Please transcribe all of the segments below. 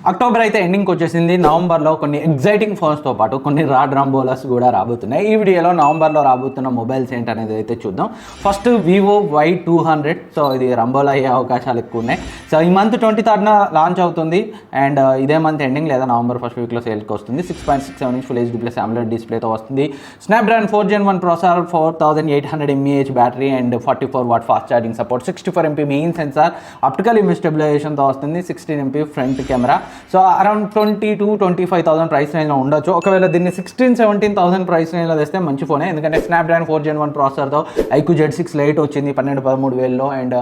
October అయితే ఎండింగ్కి వచ్చేసింది. నవంబర్లో కొన్ని ఎగ్జైటింగ్ ఫోన్స్తో పాటు కొన్ని రాంబోలస్ కూడా రాబోతున్నాయి. ఈ వీడియోలో నవంబర్లో రాబోతున్న మొబైల్స్ ఏంటనేది అయితే చూద్దాం. First Vivo Y200. సో ఇది రంబోలా అయ్యే అవకాశాలు ఎక్కువ ఉన్నాయి. సో ఈ మంత్ 23rd లాంచ్ అవుతుంది అండ్ ఇదే మంత్ ఎండింగ్ లేదా నవంబర్ ఫస్ట్ వీక్లో సేల్కి వస్తుంది. 6.67 inch full HD plus AMOLED డిస్ప్లేతో వస్తుంది. Snapdragon 4 Gen 1 processor, 4800 mAh battery and 44 watt fast charging support, 64 MP main sensor, optical image స్టెబిలైజేషన్తో వస్తుంది, 16 MP front camera. So around 20,000-25,000 price రేంజ్లో ఉండొచ్చు. ఒకవేళ దీన్ని 16,000-17,000 ప్రైస్ రేంజ్లో తెస్తే మంచి ఫోనే, ఎందుకంటే Snapdragon 4 Gen 1 ప్రాసెసర్తో IQOO Z6 Lite వచ్చింది 12-13,000లో అండ్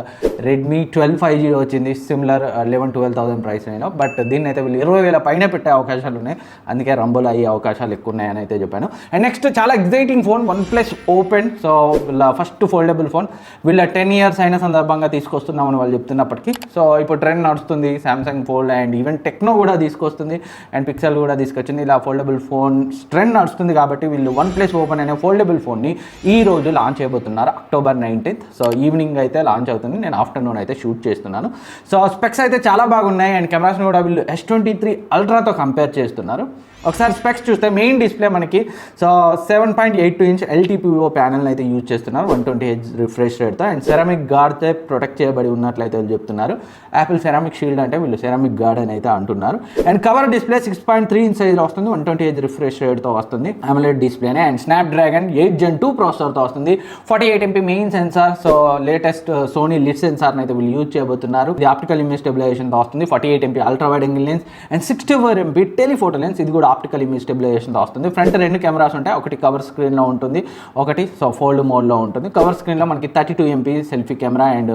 Redmi 12 5G వచ్చింది సిమిలర్ 11-12,000 ప్రైస్ రేంజ్లో. బట్ దీన్ని అయితే వీళ్ళు 20,000 పైన పెట్టే అవకాశాలు ఉన్నాయి, అందుకే రంబోలో అయ్యే అవకాశాలు ఎక్కువ ఉన్నాయని అయితే చెప్పాను. అండ్ నెక్స్ట్ చాలా exciting phone OnePlus open. So వీళ్ళ ఫస్ట్ ఫోల్డబుల్ ఫోన్ వీళ్ళ 10 years అయిన సందర్భంగా తీసుకొస్తున్నామని వాళ్ళు చెప్తున్నప్పటికీ సో ఇప్పుడు ట్రెండ్ నడుస్తుంది. Samsung fold and even techno కూడా తీసుకొస్తుంది అండ్ పిక్సెల్ కూడా తీసుకొచ్చింది. ఇలా ఫోల్డబుల్ ఫోన్ ట్రెండ్ నడుస్తుంది కాబట్టి వీళ్ళు OnePlus ఓపెన్ అనే ఫోల్డబుల్ ఫోన్ని ఈ రోజు లాంచ్ చేయబోతున్నారు October 19th. సో ఈవినింగ్ అయితే లాంచ్ అవుతుంది, నేను ఆఫ్టర్నూన్ అయితే షూట్ చేస్తున్నాను. సో స్పెక్స్ అయితే చాలా బాగున్నాయి అండ్ కెమెరాస్ని కూడా వీళ్ళు S23 Ultraతో కంపేర్ చేస్తున్నారు. ఒకసారి స్పెక్స్ చూస్తే మెయిన్ డిస్ప్లే మనకి సో 7.82 ఇంచ్ LTPO ప్యానెల్ని అయితే యూజ్ చేస్తున్నారు 120Hz రిఫ్రెష్ రేట్తో అండ్ సెరామిక్ గార్డ్తో ప్రొటెక్ట్ చేయబడి ఉన్నట్లయితే వీళ్ళు చెప్తున్నారు. యాపిల్ సెరామిక్ షీల్డ్ అంటే వీళ్ళు సెరామిక్ గార్డ్ అని అయితే అంటున్నారు. అండ్ కవర్ డిస్ప్లే 6.3 ఇంచ్ సైజ్లో వస్తుంది, 120Hz రిఫ్రెష్ రేట్తో వస్తుంది, AMOLED డిస్ప్లేనే అండ్ స్నాప్డ్రాగన్ 8 Gen 2 ప్రాసెసర్తో వస్తుంది, 48 MP main sensor. So latest Sony లిడ్ సెన్సార్ని అయితే వీళ్ళు యూజ్ చేయబోతున్నారు. ఇది ఆప్టికల్ ఇమేజ్ స్టెబిలైజేషన్తో వస్తుంది, 48 MP ultra wide angle lens and 64 MP telephoto lens. ఇది కూడా ఆప్టికల్ ఇమేజ్ స్టెబిలైజేషన్తో వస్తుంది. ఫ్రంట్ 2 కెమెరాస్ ఉంటాయి, ఒకటి కవర్ స్క్రీన్లో ఉంటుంది, ఒకటి సో ఫోల్డ్ మోడ్లో ఉంటుంది. కవర్ స్క్రీన్లో మనకి 32 MP selfie camera and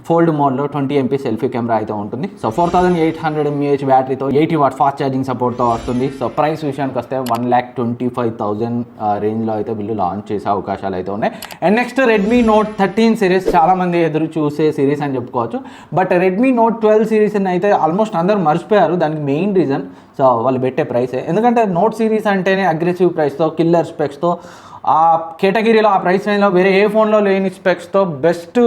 fold మోడ్లో 20 MP సెల్ఫీ కెమెరా అయితే ఉంటుంది. So 4800 mAh బ్యాటరీతో 80 what fast charging సపోర్ట్తో వస్తుంది. సో ప్రైస్ విషయానికి వస్తే 1,25,000 రేంజ్లో అయితే వీళ్ళు లాంచ్ చేసే అవకాశాలు అయితే ఉన్నాయి. And next Redmi Note 13 series, చాలామంది ఎదురు చూసే సిరీస్ అని చెప్పుకోవచ్చు. బట్ Redmi Note 12 సిరీస్ని అయితే ఆల్మోస్ట్ అందరూ మర్చిపోయారు. దానికి మెయిన్ రీజన్ సో వాళ్ళు పెట్టే ప్రైసే, ఎందుకంటే నోట్ సిరీస్ అంటేనే అగ్రెసివ్ ప్రైస్తో కిల్లర్ స్పెక్స్తో ఆ కేటగిరీలో ఆ ప్రైస్ రేంజ్లో వేరే ఏ ఫోన్లో లేని స్పెక్స్తో బెస్ట్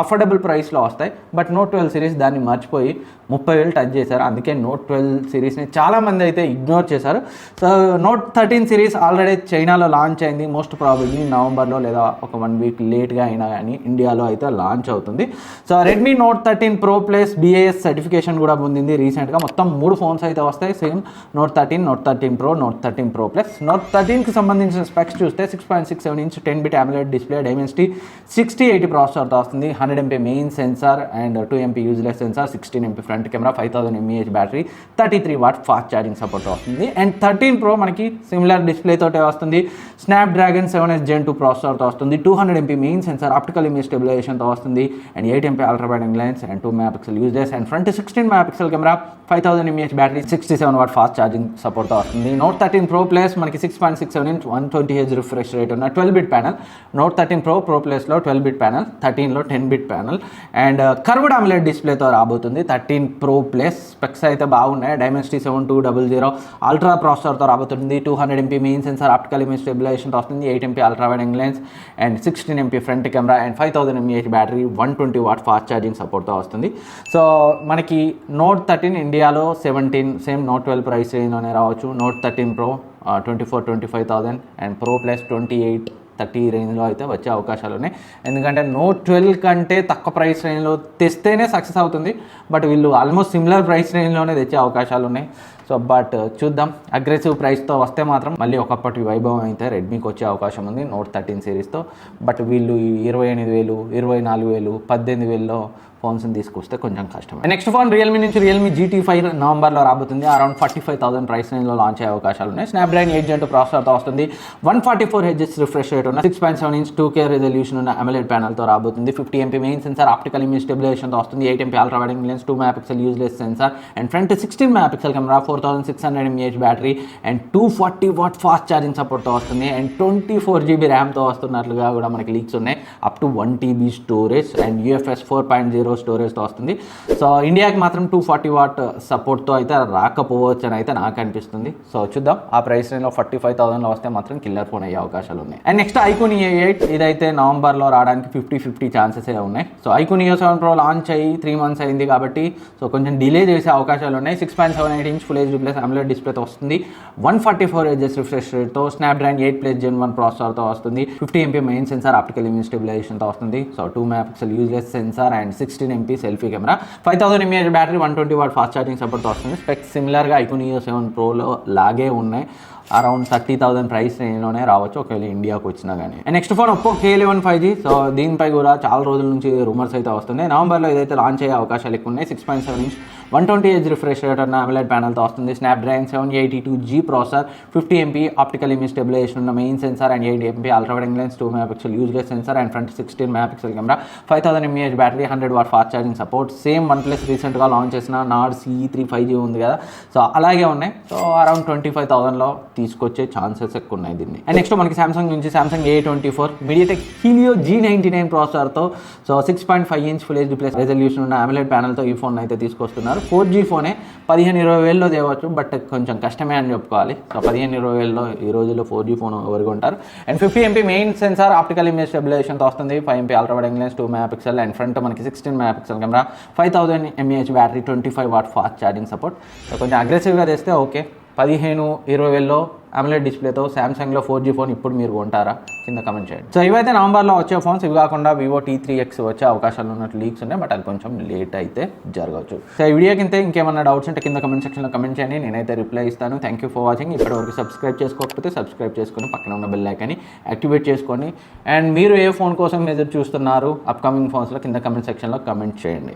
అఫోర్డబుల్ ప్రైస్లో వస్తాయి. బట్ Note 12 సిరీస్ దాన్ని మర్చిపోయి 30,000 టచ్ చేశారు. అందుకే Note 12 సిరీస్ని చాలామంది అయితే ఇగ్నోర్ చేశారు. సో Note 13 సిరీస్ ఆల్రెడీ చైనాలో లాంచ్ అయింది, మోస్ట్ ప్రాబబ్లీ నవంబర్లో లేదా ఒక 1 వీక్ లేట్గా అయినా కానీ ఇండియాలో అయితే లాంచ్ అవుతుంది. So Redmi Note 13 Pro Plus BIS certification కూడా పొందింది రీసెంట్గా. మొత్తం 3 ఫోన్స్ అయితే వస్తాయి same, Note 13, Note 13 Pro, Note 13 Pro Plus. Note 13కి సంబంధించిన స్పెక్స్ చూస్తే 6.67 inch 10-bit AMOLED display, Dimensity 6080 ప్రాసెసర్తో వస్తుంది, 100 MP main sensor and 2 MP useless sensor, 16 MP front camera, 5000 mAh battery, 33 watt fast charging support వస్తుంది. And 13 Pro మనకి similar display తోటే వస్తుంది, Snapdragon 7 Gen 2 ప్రాసెసర్తో వస్తుంది, 200 MP main sensor, optical image స్టెబిలైజేషన్తో వస్తుంది and 8 MP ultra wide angle lens and 2 MP useless and front 16 MP camera, 5000 mAh battery, 67 watt fast charging సపోర్ట్తో వస్తుంది. Note 13 Pro Plus మనకి 6.67 ఇంచ్ 120Hz రిఫ్రెష్ రేట్ ఉన్న 12-bit panel. Note 13 Pro Plusలో 12-bit panel, 13లో 10-bit panel and curved AMOLED డిస్ప్లేతో రాబోతుంది 13 Pro Plus. Specs అయితే బాగున్నాయి, Dimensity 7200 అల్ట్రా ప్రాసెసర్తో రాబోతుంది, 200 MP main sensor, optical image స్టెబిలైజేషన్తో వస్తుంది, 8 MP ultra wide angle lens and 16 MP front camera and 5000 mAh battery, 120 watt fast charging సపోర్ట్తో వస్తుంది. సో మనకి Note 13 ఇండియాలో 17 సేమ్ Note 12 ప్రైస్ రేంజ్లోనే రావచ్చు. Note 13 Pro 24,000-25,000 and Pro Plus 28,30 రేంజ్లో అయితే వచ్చే అవకాశాలు ఉన్నాయి. ఎందుకంటే Note 12 కంటే తక్కువ ప్రైస్ రేంజ్లో తెస్తేనే సక్సెస్ అవుతుంది, బట్ వీళ్ళు ఆల్మోస్ట్ సిమిలర్ ప్రైస్ రేంజ్లోనే తెచ్చే అవకాశాలు ఉన్నాయి. సో బట్ చూద్దాం, అగ్రెసివ్ ప్రైస్తో వస్తే మాత్రం మళ్ళీ ఒకప్పటి వైభవం అయితే రెడ్మీకి వచ్చే అవకాశం ఉంది Note 13 సిరీస్తో. బట్ వీళ్ళు 28,000, 24,000, 18,000లో ఫోన్స్ని తీసుకొస్తే కొంచెం కష్టం. నెక్స్ట్ ఫోన్ Realme నుంచి Realme GT5 నవంబర్లో రాబోతుంది, అరౌండ్ 45,000 ప్రైస్ రేంజ్లో లాంచ్ అయ్యే అవకాశాలు ఉన్నాయి. స్నాప్డ్రాగన్ 8 Gen 2 ప్రాసెసర్తో వస్తుంది, 144Hz రిఫ్రెష్ రేట్ ఉన్న 6.7 ఇంచ్ 2K రెజల్యూషన్ ఉన్న AMOLED ప్యానల్తో రాబోతుంది, 50 MP main sensor, optical image స్టెబిలైజేషన్తో వస్తుంది, 8 MP ultra wide angle lens, 2 MP useless sensor and front 16 MP camera, 4600 mAh battery and 240 watt fast charging సపోర్ట్తో వస్తుంది అండ్ 24 GB ర్యామ్తో వస్తున్నట్లుగా కూడా మనకి లీక్స్ ఉన్నాయి. Up to 1 TB storage and UFS 4.0 zero స్టోరేజ్తో వస్తుంది. సో ఇండియాకి మాత్రం 240 వాట్ సపోర్ట్తో అయితే రాకపోవచ్చు అని అయితే నాకు అనిపిస్తుంది. సో చూద్దాం, ఆ ప్రైస్ రేంజ్లో 45,000లో వస్తే మాత్రం కిల్లర్ ఫోన్ అయ్యే అవకాశాలు ఉన్నాయి. అండ్ నెక్స్ట్ IQOO Neo 8 ఇదైతే నవంబర్లో రావడానికి 50-50 ఛాన్సెస్ ఉన్నాయి. So IQOO Neo 7 Pro launch అయ్యి 3 months అయింది కాబట్టి సో కొంచెం డిలే చేసే అవకాశాలు ఉన్నాయి. 6.78 inch full HD plus AMOLED డిస్ప్లేతో వస్తుంది. 144 Hz రిఫ్రెష్ రేట్తో స్నాప్డ్రాగన్ 8+ Gen 1 ప్రాసెసర్తో వస్తుంది. 50 MP main sensor optical image స్టెబిలైజేషన్తో వస్తుంది. So 2 MP useless sensor and 16 MP selfie camera, 5000 mAh battery, 120 watt fast charging సపోర్ట్తో వస్తుంది. స్పెక్స్ సిమిలర్గా IQOO Neo 7 Proలో లాగే ఉన్నాయి. అరౌండ్ 30,000 ప్రైస్ రేంజ్లోనే రావచ్చు ఒకవేళ ఇండియాకి వచ్చినా కానీ. And next phone Oppo K11 5G. So దీనిపై కూడా చాలా రోజుల నుంచి రూమర్స్ అయితే వస్తున్నాయి. నవంబర్లో ఇదైతే లాంచ్ అయ్యే అవకాశాలు ఎక్కువ ఉన్నాయి. 6.7 inch 120 Hz రిఫ్రెష్ రేట్ ఉన్న AMOLED ప్యానల్తో వస్తుంది. Snapdragon 782G processor, 50 MP optical image stabilization ఉన్న main sensor and 8 MP ultra wide lens, 2 MP useless sensor and front 16 MP camera, 5000 mAh battery, 100 watt fast charging support. Same OnePlus రీసెంట్గా launch చేసిన Nord CE3 5G ఉంది కదా, so అలాగే ఉన్నాయి. So around 25,000లో తీసుకొచ్చే chances ఎక్కువ ఉన్నాయి దీన్ని. అండ్ నెక్స్ట్ మనకి సామ్సంగ్ నుంచి Samsung A24 MediaTek Helio G99 ప్రాసెసర్తో so 6.5 inch full HD plus resolution ఉన్న AMOLED ప్యానల్తో ఈ ఫోన్ అయితే తీసుకొస్తున్నారు. 4G ఫోనే 15-20 తేవచ్చు, బట్ కొంచెం కష్టమే అని చెప్పుకోవాలి. సో 15-20 ఈ రోజుల్లో 4G ఫోన్ ఎవరికి ఉంటారు. And 50 MP main sensor optical image స్టెబిలైజేషన్తో వస్తుంది. 5 MP ultra wide lens, 2 MP and front మనకి 16 MP camera, 5000 mAh battery, 25 watt fast charging support. So కొంచెం అగ్రెసివ్గా తెస్తే ఓకే. 15-20 AMOLED డిస్ప్లేతో సామ్సంగ్లో 4G ఫోన్ ఇప్పుడు మీరు కొంటారా? కింద కమెంట్ చేయండి. సో ఇవైతే నవంబర్లో వచ్చే ఫోన్స్. ఇవి కాకుండా వివో T3X వచ్చే అవకాశాలు ఉన్నట్టు లీక్స్ ఉన్నాయి, బట్ అది కొంచెం లేట్ అయితే జరగవచ్చు. సో ఈ వీడియోకి ఇంకేమన్నా డౌట్స్ ఉంటే కింద కమెంట్ సెక్షన్లో కమెంట్ చేయండి, నేనైతే రిప్లై ఇస్తాను. Thank you for watching. ఇప్పటివరకు సబ్స్క్రైబ్ చేసుకోకపోతే సబ్స్క్రైబ్ చేసుకొని పక్కన ఉన్న బెల్ ఐకాన్ని యాక్టివేట్ చేసుకోండి. అండ్ మీరు ఏ ఫోన్ కోసం ఎదురు చూస్తున్నారు అప్కమింగ్ ఫోన్స్లో కింద కమెంట్ సెక్షన్లో కమెంట్ చేయండి.